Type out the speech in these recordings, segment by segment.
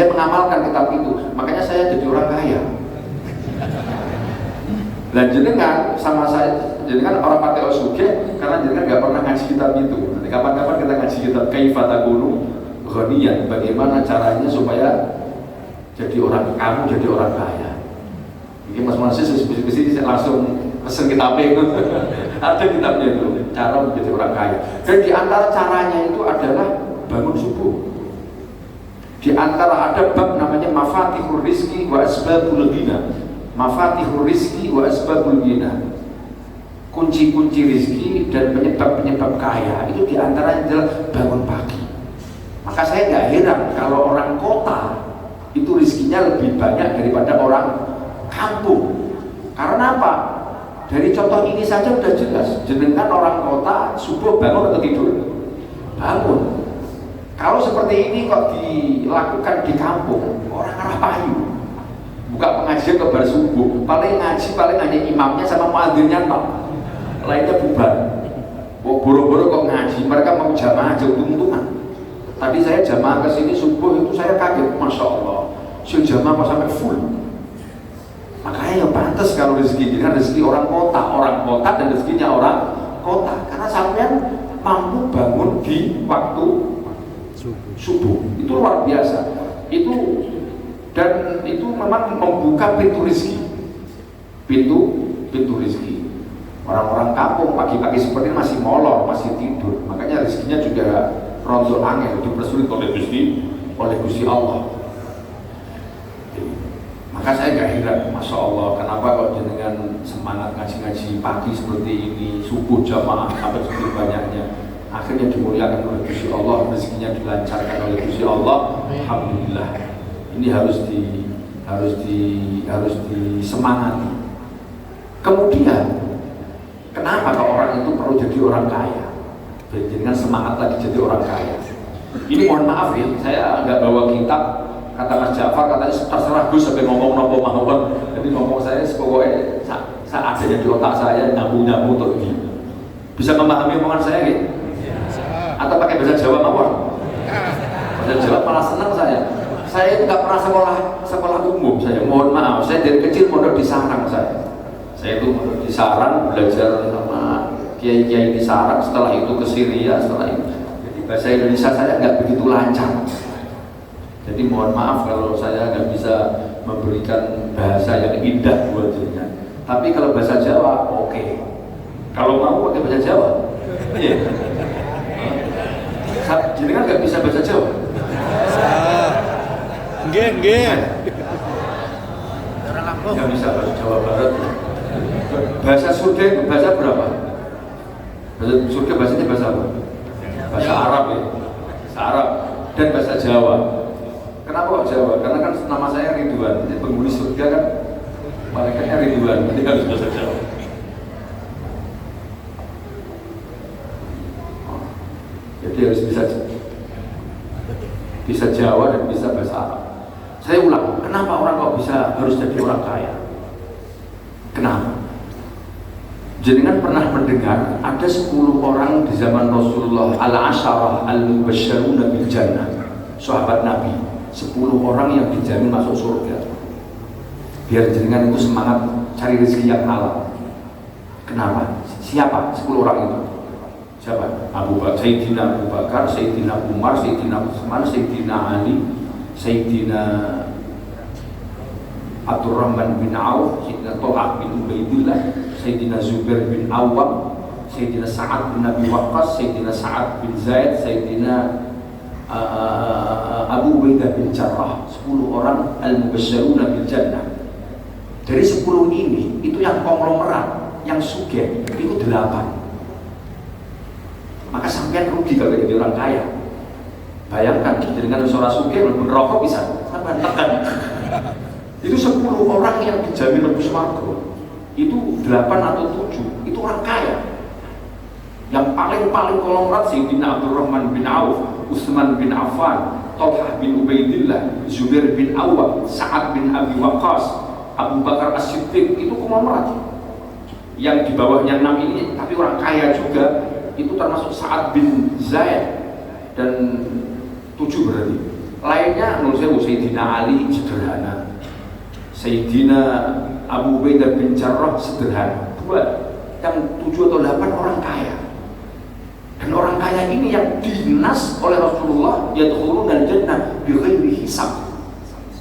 saya mengamalkan kitab itu, makanya saya jadi orang kaya. Dan jenengan sama saya, jenengan orang pakai osuge karena jenengan nggak pernah ngaji kitab itu. Nanti kapan-kapan kita ngaji kitab Kaifa Takunu Ghaniyan, bagaimana caranya supaya jadi orang, kamu jadi orang kaya. Ini Mas Mansis kesini langsung pesen kitabnya itu. Ada kitabnya itu, cara menjadi orang kaya. Dan di antara caranya itu adalah bangun subuh. Di antara ada bab namanya Mafatihur Rizki wa Asbabul Ghina. Mafatihur Rizki wa Asbabul Ghina. Kunci-kunci rizki dan penyebab-penyebab kaya itu di antaranya adalah bangun pagi. Maka saya nggak heran kalau orang kota itu rizkinya lebih banyak daripada orang kampung. Karena apa? Dari contoh ini saja udah jelas. Jenengan orang kota subuh bangun atau tidur? Bangun. Kalau seperti ini kok dilakukan di kampung, orang arah payu. Buka pengajian kebar subuh, paling ngaji paling hanya imamnya sama muadzinnya tok. Lainnya bubar. Boro-boro kok ngaji, mereka mau jamaah aja untung-untungan. Tadi saya jamaah ke sini subuh itu saya kaget, masya Allah. Si jamaah kok sampai full. Makanya ya pantas kalau rezeki, jadi rezeki orang kota dan rezekinya orang kota. Karena sampean mampu bangun di waktu subuh, itu luar biasa. Itu dan itu memang membuka pintu rezeki, pintu rezeki. Orang-orang kampung pagi-pagi seperti ini masih molor, masih tidur, makanya rezekinya juga rontok angin, dipersulit oleh Gusti Allah. Maka saya gak heran, masya Allah, kenapa kok jenengan semangat ngaji-ngaji pagi seperti ini, subuh jamaah sampai segitu banyaknya. Akhirnya dimuliakan oleh Gusti Allah, rezekinya dilancarkan oleh Gusti Allah. Alhamdulillah. Ini harus disemangati. Kemudian, kenapa kalau orang itu perlu jadi orang kaya? Dengan semangat lagi jadi orang kaya. Ini mohon maaf ya, saya nggak bawa kitab. Kata Mas Jafar katanya terserah Gus sampai ngomong nopo mawon. Jadi ngomong saya pokoknya seadanya di otak saya nyambung untuk ini. Bisa memahami omongan saya gitu? Atau pakai bahasa Jawa mawon? Bahasa Jawa malah senang saya. Saya nggak pernah sekolah umum, saya mohon maaf. Saya dari kecil mondok di sarang saya. Saya itu mondok di sarang, belajar sama kiai-kiai di sarang. Setelah itu ke Syria, setelah itu. Jadi bahasa Indonesia saya nggak begitu lancar. Jadi mohon maaf kalau saya nggak bisa memberikan bahasa yang indah buat jenengan. Tapi kalau bahasa Jawa, oke. Kalau mau pakai bahasa Jawa, iya. Jenengan nggak bisa bahasa Jawa? Nggih. Nggak bisa bahasa Jawa Barat. Bahasa surga itu bahasa berapa? Bahasa surga bahasanya bahasa apa? Bahasa Arab ya. Bahasa Arab dan bahasa Jawa. Kenapa kok Jawa? Karena kan nama saya Ridwan. Jadi penghuni surga kan malaikatnya Ridwan. Jadi harus bahasa Jawa. Jadi harus bisa Jawa dan bisa bahasa Arab. Saya ulang, kenapa orang kok bisa harus jadi orang kaya? Kenapa? Jenengan pernah mendengar ada 10 orang di zaman Rasulullah al-asyarah al-mubasysyaruna bil jannah, sahabat Nabi, 10 orang yang dijamin masuk surga. Biar jenengan itu semangat cari rezeki yang halal. Kenapa? Siapa 10 orang itu? Siapa? Sayyidina Abu Bakar, Sayyidina Umar, Sayyidina Utsman, Sayyidina Ali, Sayyidina Abdurrahman bin Auf, Sayyidina Thalha bin Ubaidillah, Sayyidina Zubair bin Awwam, Sayyidina Sa'ad bin Abi Waqqas, Sayyidina Sa'ad bin Zaid, Sayyidina Abu Ubaidah bin Jarrah. 10 orang al-mubasysyaruna bil jannah. Dari 10 ini, itu yang konglomerat, yang sugih, itu 8. Maka sampean rugi kalau jadi orang kaya. Bayangkan dengan seorang sugih merokok bisa sampai tekan. Itu 10 orang yang dijamin lebih swarga. Itu 8 atau 7, itu orang kaya. Yang paling konglomerat Sayyidina Abdurrahman bin Auf, Utsman bin Affan, Thalha bin Ubaidillah, Zubair bin Awwam, Sa'ad bin Abi Waqqas, Abu Bakar As-Siddiq, itu konglomerat. Yang di bawahnya 6 ini tapi orang kaya juga. Itu termasuk Sa'ad bin Zaid dan 7 berarti Lainnya menurut saya Sayyidina Ali sederhana, Sayyidina Abu Ubaidah bin Jarrah sederhana. Dua, yang 7 atau 8 orang kaya. Dan orang kaya ini yang dinas oleh Rasulullah, yadkhulunal jannah bighairi hisab,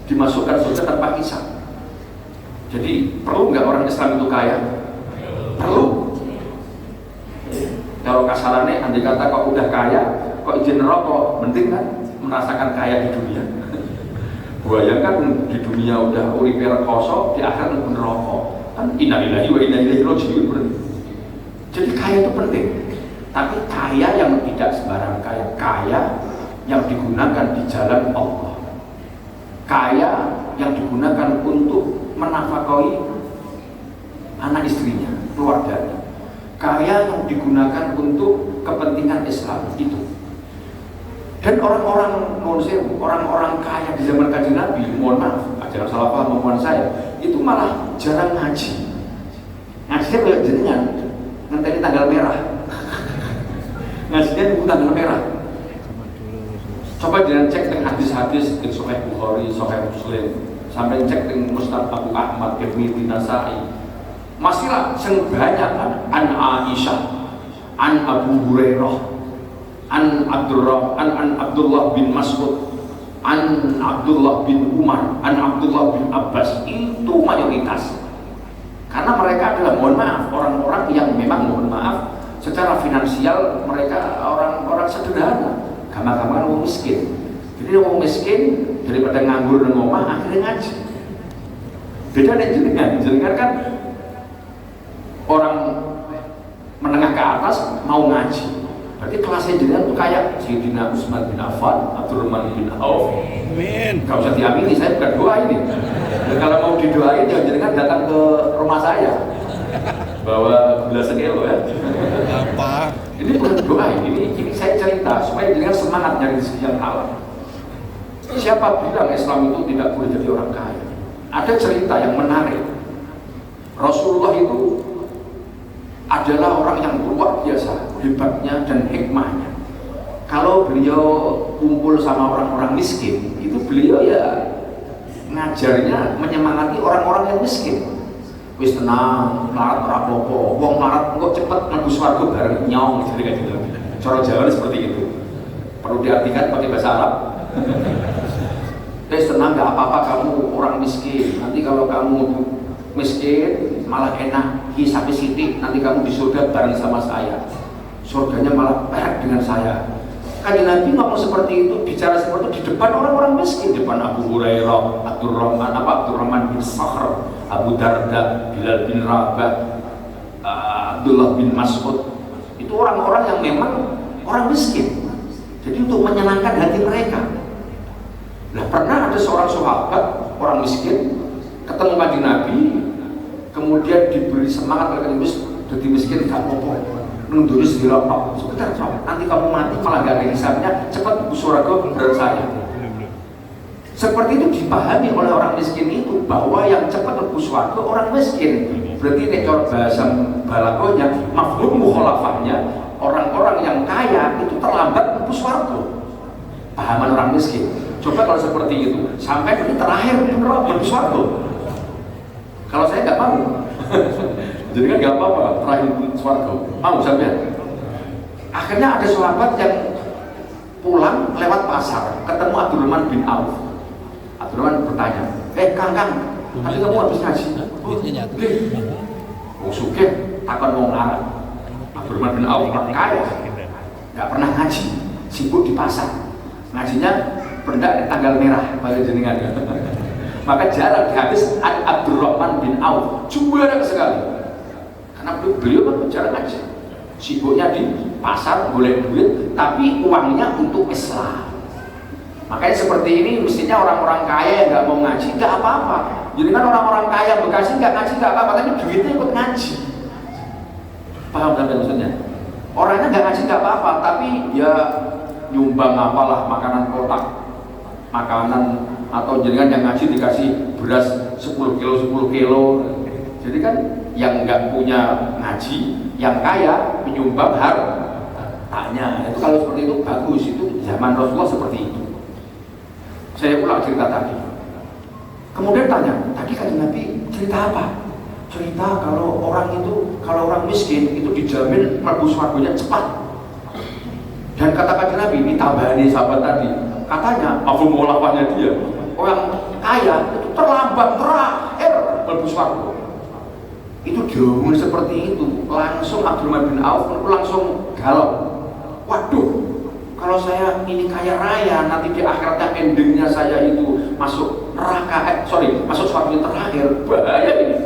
dimasukkan surga tanpa hisab. Jadi perlu nggak orang Islam itu kaya? Perlu. Kalau kasarannya andai kata kok udah kaya, kok izin rokok, mending kan merasakan kaya di dunia. Bayangkan di dunia udah uripe rekoso, di akhirat neraka. Kan innalillahi wa inna ilaihi raji'un. Jadi kaya itu penting. Tapi kaya yang tidak sembarang kaya, kaya yang digunakan di jalan Allah, kaya yang digunakan untuk menafkahi anak istrinya, keluarganya, kaya yang digunakan untuk kepentingan Islam itu. Dan orang-orang orang-orang kaya di zaman Kanjeng Nabi, mohon maaf, jangan salah paham omongan saya, itu malah jarang ngaji. Ngajinya kayak jenengan, nanti tanggal merah. Ngajinya nunggu tanggal merah. Coba jangan cek dengan hadis-hadis di Sahih Bukhari, Sahih Muslim, sampai cek dengan Musnad Abu Ahmad, Tirmidzi, Nasai. Masihlah sing banyak kan an Aisyah, an Abu Hurairah, an Abdullah bin Mas'ud, an Abdullah bin Umar, an Abdullah bin Abbas. Itu mayoritas. Karena mereka adalah, mohon maaf, orang-orang yang memang, mohon maaf, secara finansial mereka orang-orang sederhana, gampang-gampang orang miskin. Jadi orang miskin daripada nganggur dan ngomong akhirnya ngaji. Beda dengan jenengan kan orang menengah ke atas mau ngaji. Berarti kelasnya jenengan tuh kayak Sayyidina Utsman bin Affan, Abdurrahman bin Auf. Amin. Gak usah diamini, saya bukan doa ini. Dan kalau mau didoain ya jenengan datang ke rumah saya. Bawa gula sekilo ya. Apa? Ini bukan doa, ini saya cerita supaya jenengan semangat nyari rezeki yang halal. Siapa bilang Islam itu tidak boleh jadi orang kaya? Ada cerita yang menarik. Rasulullah itu adalah orang yang luar biasa hebatnya dan hikmahnya. Kalau beliau kumpul sama orang-orang miskin, itu beliau ya ngajarnya menyemangati orang-orang yang miskin. Wis tenang, melarat ora apa-apa. Wong melarat engko cepet mlebu swarga bareng nyong, jadi kayak gitu. Cara Jawa seperti itu. Perlu diartikan pakai bahasa Arab. Wis tenang, enggak apa-apa kamu orang miskin. Nanti kalau kamu miskin malah enak, hisab sithik, nanti kamu di surga bareng sama saya. Surganya malah perak dengan saya. Kanjeng Nabi ngomong seperti itu, bicara seperti itu di depan orang-orang miskin, di depan Abu Hurairah, Abdurrahman bin Sakhr, Abu Darda, Bilal bin Rabah, Abdullah bin Mas'ud. Itu orang-orang yang memang orang miskin. Jadi untuk menyenangkan hati mereka. Nah, pernah ada seorang sahabat orang miskin ketemu Kanjeng Nabi, kemudian diberi semangat oleh Kanjeng Nabi, jadi miskin gak apa-apa. Nunduri sedih sebentar, nanti kamu mati malah gak ada hisabnya, cepat surga beneran saya. Seperti itu dipahami oleh orang miskin itu, bahwa yang cepat lebih surga orang miskin. Berarti nekor bahasa balagonya, mafhum mukhalafahnya, orang-orang yang kaya itu terlambat lebih surga. Pahaman orang miskin. Coba kalau seperti itu, sampai ini terakhir beneran lebih surga. Kalau saya nggak mau. Jadi kan gak apa-apa, terakhir swarga. Mau sampai. Akhirnya ada sahabat yang pulang lewat pasar, ketemu Abdurrahman bin Auf. Abdurrahman bertanya, Kang, tadi kamu habis ngaji? Wong sugih takon wong larat. Abdurrahman bin Auf orang kaya, gak pernah ngaji, sibuk di pasar. Ngajinya benda tanggal merah, bagi jenengan. Maka jarang habis Abdurrahman bin Auf, juara sekali. Karena beliau kan jarang ngaji, sibuknya di pasar boleh duit, tapi uangnya untuk Islam. Makanya seperti ini mestinya orang-orang kaya yang nggak mau ngaji nggak apa-apa. Jadi kan orang-orang kaya Bekasi nggak ngaji nggak apa-apa, tapi duitnya ikut ngaji. Paham sampai maksudnya? Orangnya nggak ngaji nggak apa-apa, tapi ya nyumbang apalah makanan kotak, makanan, atau jaringan yang ngaji dikasih beras 10 kilo. Jadi kan yang nggak punya ngaji, yang kaya menyumbang hartanya. Itu kalau seperti itu bagus, itu zaman Rasulullah seperti itu. Saya ulang cerita tadi. Kemudian tanya, tadi kan Nabi cerita apa? Cerita kalau orang miskin itu dijamin mlebu swarganya cepat. Dan kata Nabi ini tambahan sahabat tadi, katanya mafhumulahnya dia, orang kaya itu terlambat terakhir mlebu swarga. Itu diomongin seperti itu, langsung Abdurrahman bin Auf langsung galau. Waduh, kalau saya ini kaya raya, nanti di akhiratnya endingnya saya itu masuk neraka, masuk swarga terakhir, bahaya ini.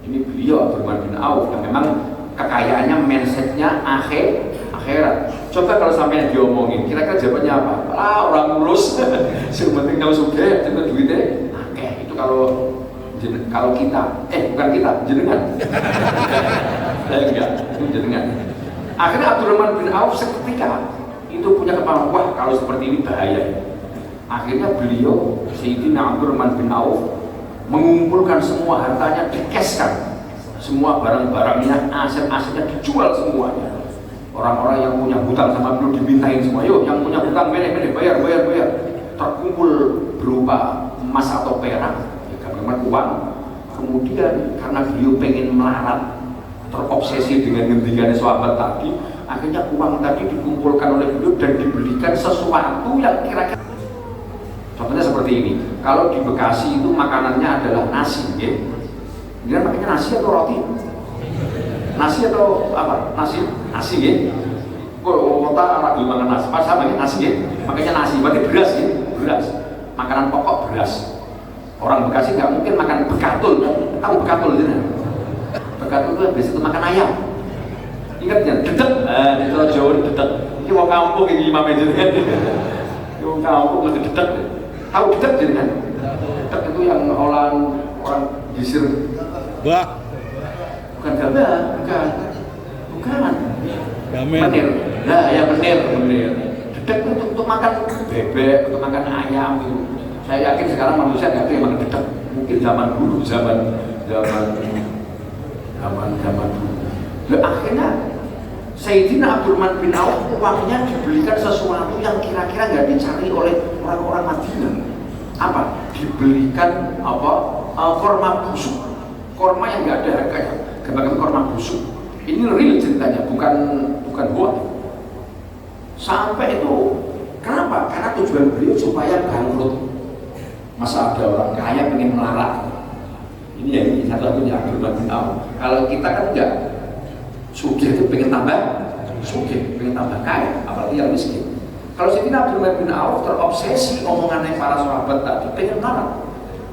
Ini beliau Abdurrahman bin Auf yang memang kekayaannya mindsetnya akhirat. Coba kalau sampai diomongin, kira-kira jawabannya apa? Lah orang mulus, yang penting kalau suge, cuma duitnya. Oke, itu kalau kita, bukan kita, jenengan. Saya enggak, itu jenengan. Akhirnya Abdurrahman bin Auf seketika itu punya kepala, wah kalau seperti ini bahaya. Akhirnya beliau, Sayyidina Abdurrahman bin Auf mengumpulkan semua hartanya, dikeskan semua barang-barangnya, aset-asetnya dijual semuanya. Orang-orang yang punya hutang sama beliau dimintain semua, yuk yang punya hutang bayar. Terkumpul berupa emas atau perak, uang. Kemudian karena beliau pengen melarat, terobsesi dengan ngendikannya sahabat tadi, akhirnya uang tadi dikumpulkan oleh beliau dan dibelikan sesuatu yang kira-kira. Contohnya seperti ini, kalau di Bekasi itu makanannya adalah nasi, ya. Ini makanya nasi atau roti? Nasi atau apa? Nasi ya. Kota anak belum makan nasi, pas sama nasi ya. Makanya nasi, berarti beras ya, beras. Makanan pokok beras. Orang Bekasi nggak mungkin makan bekatul, tahu bekatul gitu? Bekatul itu biasa itu makan ayam. Ingat ya, dedek, di Jawa Jawa dedek. Ini mau kampung ini Imam itu kan? Ini mau kampung masih dedek. Tahu dedek jadi kan? Dedek itu yang orang gisir. Wah. Bukan gabah, bukan. Menir. Nah, ya menir. Dedek itu untuk makan bebek, untuk makan ayam itu. Saya yakin sekarang manusia nggak ada yang makan dedek. Mungkin zaman dulu, zaman dulu. Akhirnya Sayyidina Abdurrahman bin Auf uangnya dibelikan sesuatu yang kira-kira nggak dicari oleh orang-orang Madinah. Apa? Dibelikan korma busuk, korma yang nggak ada harganya. Kebanyakan korma busuk. Ini real ceritanya, bukan hoax. Sampai itu, kenapa? Karena tujuan beliau supaya bangkrut. Masa ada orang kaya pengen melarat? Ini ya, ini satu-satunya Abdurrahman bin Auf. Kalau kita kan enggak, sugih itu pengen tambah sugih, pengen tambah kaya, apalagi yang miskin. Kalau Sayyidina Abdurrahman bin Auf terobsesi omongannya para sahabat tadi, pengen melarat.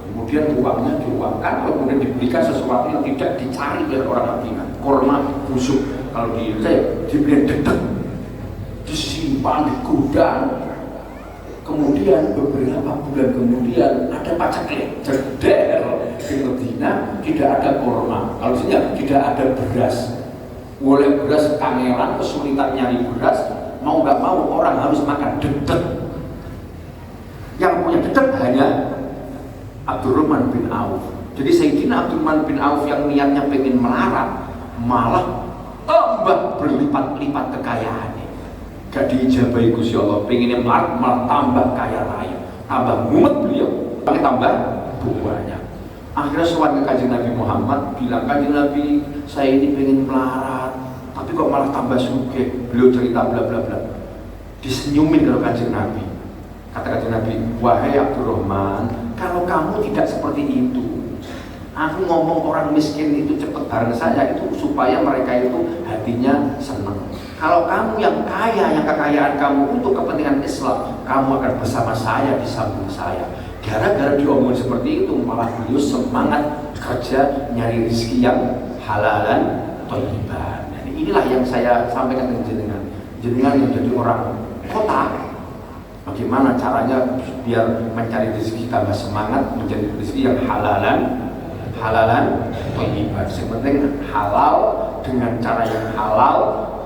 Kemudian uangnya diuangkan, kemudian diberikan sesuatu yang tidak dicari oleh orang Madinah. Korma busuk, kalau dibeli dedek, disimpan di gudang. Kemudian beberapa bulan kemudian ada paceklik jeder di Medina, tidak ada korma. Kalau disini tidak ada beras. Boleh beras kangelan, kesulitan nyari beras, mau nggak mau orang harus makan dedek. Yang punya dedek hanya Abdurrahman bin Auf. Jadi Sayyidina Abdurrahman bin Auf yang niatnya pengen melarat, malah tambah berlipat-lipat kekayaannya. Gak diijabahi Gusti Allah, pengennya melarat malah tambah kaya raya, tambah mumet beliau, tambah banyak. Akhirnya sowan ke Kanjeng Nabi Muhammad, bilang, Kanjeng Nabi, saya ini pengen melarat, tapi kok malah tambah sugih. Beliau cerita bla bla bla. Disenyumin kalau Kanjeng Nabi. Kata Kanjeng Nabi, wahai Abdurrahman, kalau kamu tidak seperti itu, aku ngomong orang miskin itu cepat bareng saya itu supaya mereka itu hatinya senang. Kalau kamu yang kaya, yang kekayaan kamu untuk kepentingan Islam, kamu akan bersama saya di samping saya. Gara-gara diomongin seperti itu, malah beliau semangat kerja nyari rezeki yang halalan, thayyiban. Dan inilah yang saya sampaikan ke jenengan yang jadi orang kota. Bagaimana caranya biar mencari rezeki tambah semangat, mencari rezeki yang halalan, thayyiban. Yang penting halal dengan cara yang halal,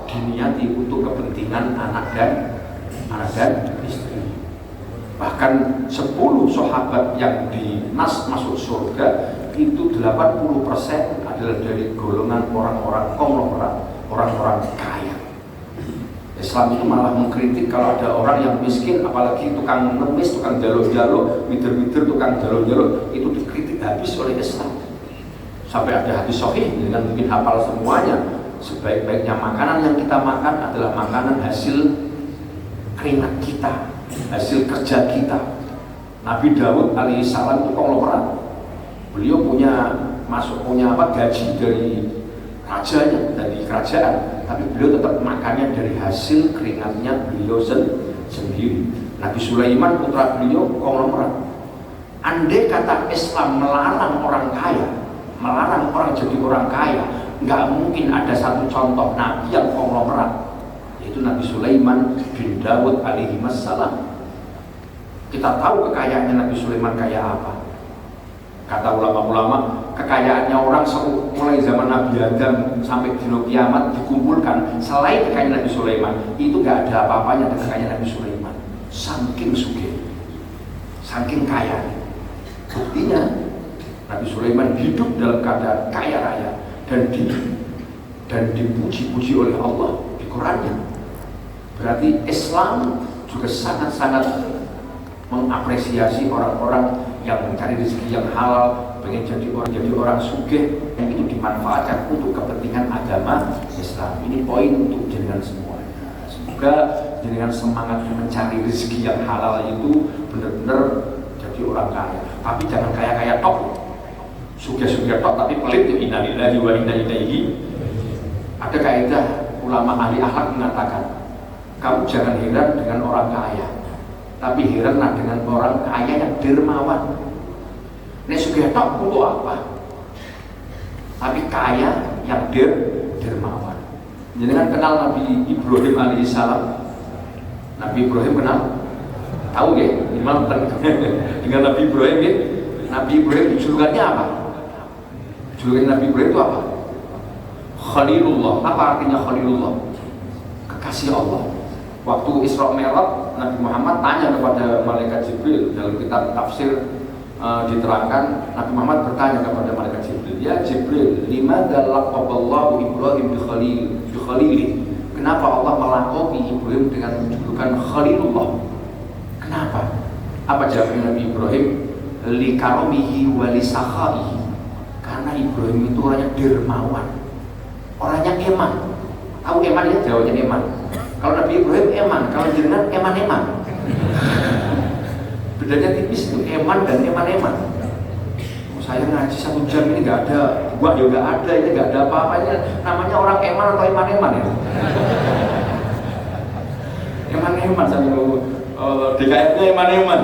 diniati untuk kepentingan anak dan istri. Bahkan 10 sahabat yang dinas masuk surga itu 80% adalah dari golongan orang-orang konglomerat, orang-orang kaya. Islam itu malah mengkritik kalau ada orang yang miskin, apalagi tukang ngemis, tukang jalo-jalo, mider-mider, tukang jalo-jalo, itu dikritik habis oleh Islam. Sampai ada hadis sahih dengan mungkin hafal semuanya, sebaik-baiknya makanan yang kita makan adalah makanan hasil keringat kita, hasil kerja kita. Nabi Daud alaihissalam itu konglomerat. Beliau punya gaji dari rajanya, dari kerajaan, tapi beliau tetap makannya dari hasil keringatnya beliau sendiri. Nabi Sulaiman putra beliau konglomerat. Andai kata Islam melarang orang kaya, melarang orang jadi orang kaya, nggak mungkin ada satu contoh Nabi yang konglomerat, yaitu Nabi Sulaiman bin Daud alaihi wassalam. Kita tahu kekayaannya Nabi Sulaiman kaya apa. Kata ulama-ulama, kekayaannya orang mulai zaman Nabi Adam sampai dino kiamat dikumpulkan, selain kekayaan Nabi Sulaiman, itu gak ada apa-apanya dengan kekayaan Nabi Sulaiman. Saking sugih, saking kaya. Buktinya Nabi Sulaiman hidup dalam keadaan kaya raya dan dipuji-puji oleh Allah di Qurannya. Berarti Islam juga sangat-sangat mengapresiasi orang-orang yang mencari rezeki yang halal, pengen jadi orang sugih, yang itu dimanfaatkan untuk kepentingan agama Islam. Ini poin untuk jenengan semuanya. Semoga jenengan semangat mencari rezeki yang halal itu benar-benar jadi orang kaya. Tapi jangan kaya-kaya tok, sugih-sugih tok tapi pelit. Innalillahi wa inna ilaihi. Ada kaidah ulama ahli akhlak mengatakan, kamu jangan heran dengan orang kaya, tapi heranlah dengan orang kaya yang dermawan. Nek sugih tok untuk apa? Tapi kaya yang dermawan. Jenengan kenal Nabi Ibrahim alaihissalam? Nabi Ibrahim kenal? Tahu ya? Imam dengan Nabi Ibrahim ya? Nabi Ibrahim julukannya apa? Julukan Nabi Ibrahim itu apa? Khalilullah. Apa artinya Khalilullah? Kekasih Allah. Waktu Isra Mi'raj, Nabi Muhammad tanya kepada malaikat Jibril. Dalam kitab tafsir diterangkan, Nabi Muhammad bertanya kepada malaikat Jibril, ya Jibril, limadza laqaballahu Ibrahim bi khalili? Kenapa Allah melaqabi Ibrahim dengan julukan Khalilullah? Kenapa? Apa jawabnya Nabi Ibrahim? Li karomihi wa li sakhaihi. Karena Ibrahim itu orangnya dermawan, orangnya eman. Tahu eman ya? Jawabnya eman. Kalau Nabi Ibrahim eman, kalau jenengan eman-eman. Bedanya tipis itu, eman dan eman-eman. Saya ngaji 1 jam ini nggak ada, gua juga ada, ini nggak ada apa-apanya. Namanya orang eman atau eman-eman ya? Eman-eman sampai DKF-nya eman-eman.